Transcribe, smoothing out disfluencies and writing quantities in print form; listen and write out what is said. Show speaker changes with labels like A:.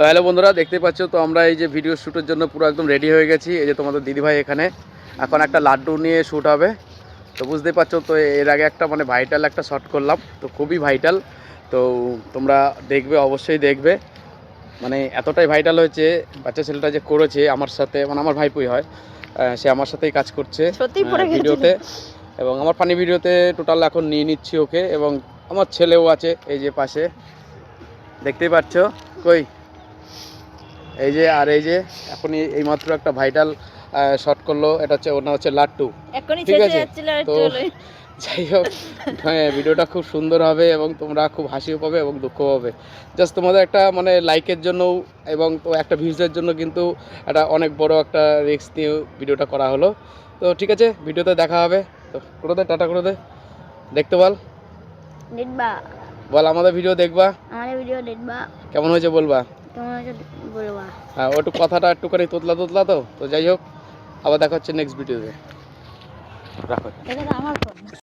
A: Hello বন্ধুরা, দেখতে পাচ্ছ তো আমরা এই যে ভিডিও শ্যুটের জন্য পুরো একদম রেডি হয়ে গেছি। এই যে তোমাদের দিদিভাই এখানে এখন একটা লাড্ডু নিয়ে শ্যুট হবে। তো বুঝতে পারছো তো এর আগে একটা মানে ভাইটাল একটা শট করলাম, তো খুবই ভাইটাল। তো তোমরা দেখবে, অবশ্যই দেখবে। মানে এতটাই ভাইটাল হয়েছে, বাচ্চা ছেলেটা যে করেছে আমার সাথে, মানে আমার ভাইপুই হয়, সে আমার সাথেই কাজ করছে ভিডিওতে। এবং আমার ফানি ভিডিওতে টোটাল এখন নিয়ে নিচ্ছি ওকে, এবং আমার ছেলেও আছে এই যে পাশে, দেখতেই পাচ্ছ। কই এই যে, আর এই যে এখন এইমাত্র একটা ভাইটাল শট করলো, এটা হচ্ছে ওর নাম হচ্ছে লাট্টু, ঠিক আছে? তো যাই হোক, ভিডিওটা খুব সুন্দর হবে এবং তোমরা খুব হাসিও পাবে এবং দুঃখ পাবে। জাস্ট তোমাদের একটা মানে লাইকের জন্য এবং তো একটা ভিউজের জন্য কিন্তু একটা অনেক বড় একটা রিস্ক নিয়ে ভিডিওটা করা হলো। তো ঠিক আছে, ভিডিওতে দেখা হবে। তো করে দে, টাটা করে দে, দেখতে বল, বল আমাদের ভিডিও দেখবা, কেমন হয়েছে বলবা। হ্যাঁ, ওটু কথাটা একটুখানি তোতলা তোতলা। তো যাই হোক, আবার দেখা হচ্ছে নেক্সট ভিডিওতে। রাখো।